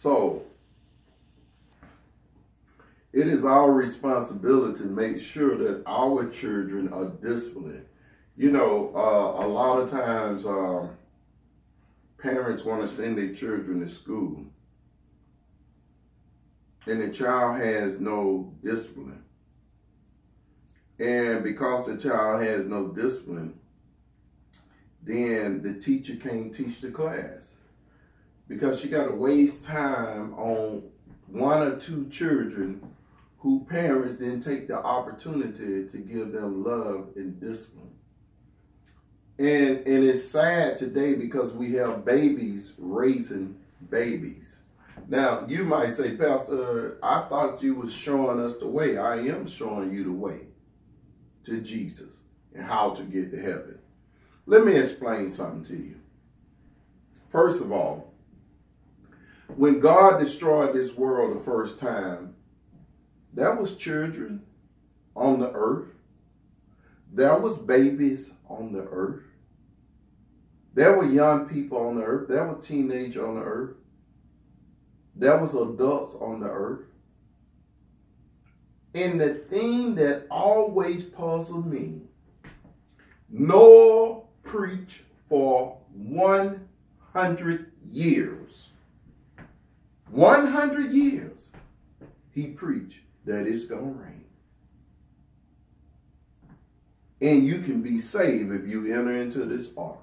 So, it is our responsibility to make sure that our children are disciplined. You know, a lot of times parents want to send their children to school, and the child has no discipline. And because the child has no discipline, then the teacher can't teach the class, because she got to waste time on one or two children who parents didn't take the opportunity to give them love and discipline. And it's sad today because we have babies raising babies. Now, you might say, Pastor, I thought you was showing us the way. I am showing you the way to Jesus and how to get to heaven. Let me explain something to you. First of all, when God destroyed this world the first time, there was children on the earth. There was babies on the earth. There were young people on the earth. There were teenagers on the earth. There was adults on the earth. And the thing that always puzzled me, Noah preached for 100 years. 100 years he preached that it's going to rain. And you can be saved if you enter into this ark.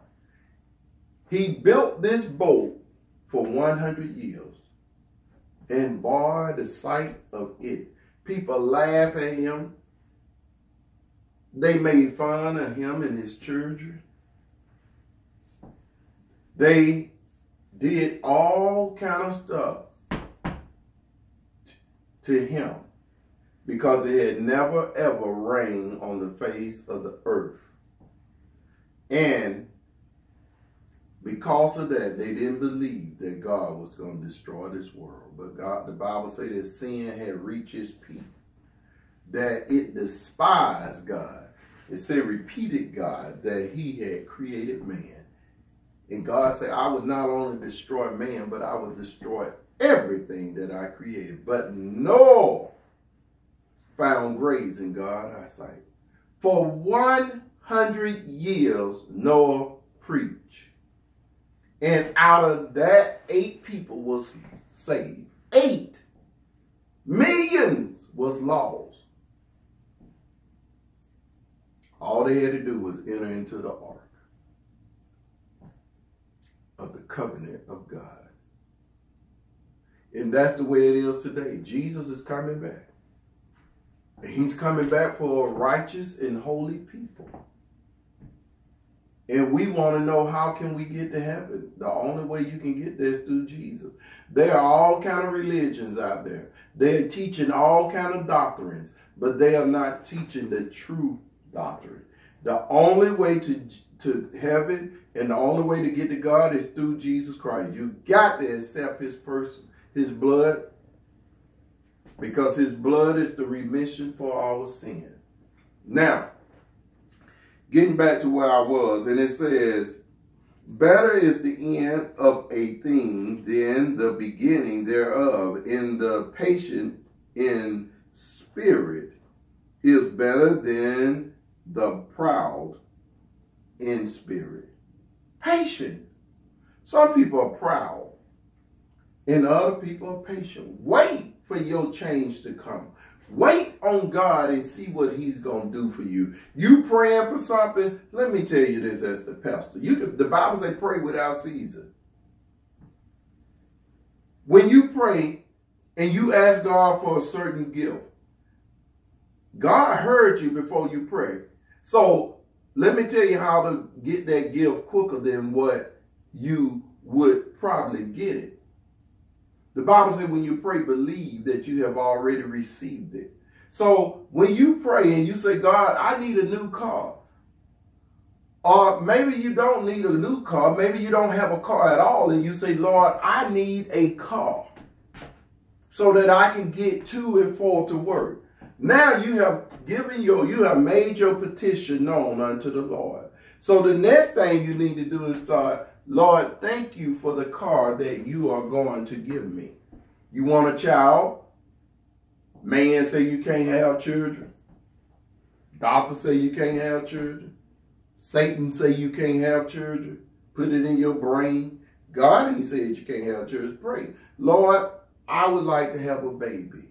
He built this boat for 100 years. And boy, the sight of it. People laugh at him. They made fun of him and his children. They did all kind of stuff to him, because it had never ever rained on the face of the earth. And because of that, they didn't believe that God was going to destroy this world. But God, the Bible says that sin had reached its peak, that it despised God. It said, repeated God, that he had created man. And God said, I would not only destroy man, but I would destroy everything that I created. But Noah found grace in God's eyesight. For 100 years, Noah preached. And out of that, 8 people was saved. 8 millions was lost. All they had to do was enter into the ark of the covenant of God. And that's the way it is today. Jesus is coming back. And he's coming back for a righteous and holy people. And we want to know, how can we get to heaven? The only way you can get there is through Jesus. There are all kind of religions out there. They're teaching all kind of doctrines, but they are not teaching the true doctrine. The only way to heaven and the only way to get to God is through Jesus Christ. You got to accept his person, his blood, because his blood is the remission for our sin. Now, getting back to where I was, and it says, better is the end of a thing than the beginning thereof, and the patient in spirit is better than the proud in spirit. Patient. Some people are proud, and other people are patient. Wait for your change to come. Wait on God and see what he's going to do for you. You praying for something? Let me tell you this as the pastor. The Bible says pray without ceasing. When you pray and you ask God for a certain gift, God heard you before you pray. So let me tell you how to get that gift quicker than what you would probably get it. The Bible says when you pray, believe that you have already received it. So when you pray and you say, God, I need a new car. Or maybe you don't need a new car. Maybe you don't have a car at all. And you say, Lord, I need a car so that I can get to and for to work. Now you have made your petition known unto the Lord. So the next thing you need to do is start, Lord, thank you for the car that you are going to give me. You want a child? Man say you can't have children. Doctor say you can't have children. Satan say you can't have children. Put it in your brain. God ain't said you can't have children. Pray, Lord, I would like to have a baby.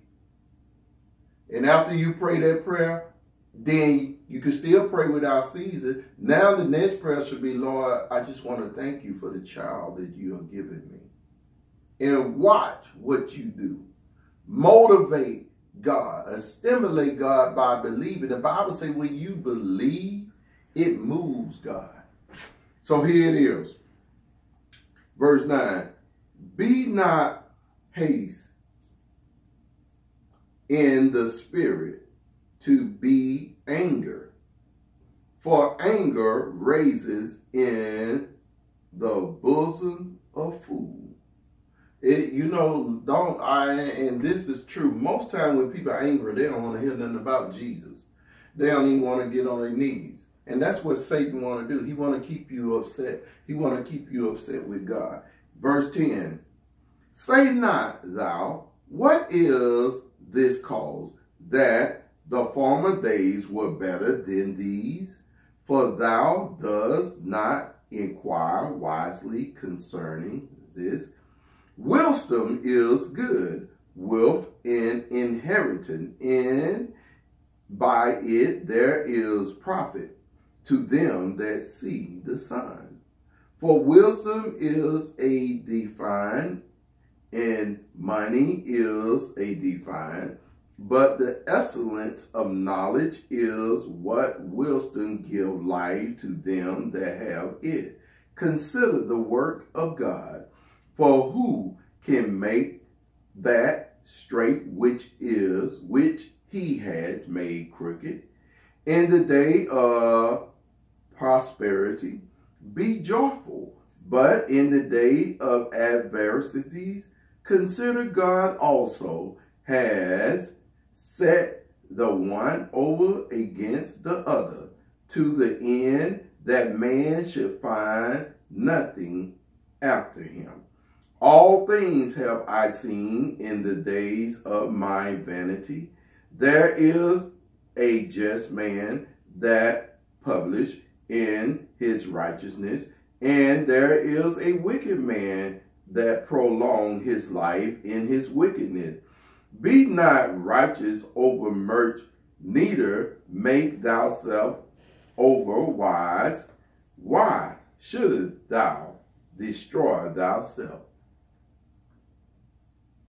And after you pray that prayer, then you can still pray without ceasing. Now the next prayer should be, Lord, I just want to thank you for the child that you have given me. And watch what you do. Motivate God and stimulate God by believing. The Bible says when you believe, it moves God. So here it is. Verse 9. Be not haste in the spirit to be anger, for anger raises in the bosom of fools. And this is true. Most time when people are angry, they don't want to hear nothing about Jesus. They don't even want to get on their knees. And that's what Satan want to do. He want to keep you upset. He want to keep you upset with God. Verse 10, say not thou, what is this cause, that the former days were better than these? For thou dost not inquire wisely concerning this. Wisdom is good, with an inheritance, and by it there is profit to them that see the sun. For wisdom is a define, and money is a define, but the excellence of knowledge is what wisdom give life to them that have it. Consider the work of God, for who can make that straight which he has made crooked? In the day of prosperity, be joyful, but in the day of adversities, consider God also has set the one over against the other, to the end that man should find nothing after him. All things have I seen in the days of my vanity. There is a just man that published in his righteousness, and there is a wicked man that prolonged his life in his wickedness. Be not righteous over much, neither make thyself over wise. Why shouldst thou destroy thyself?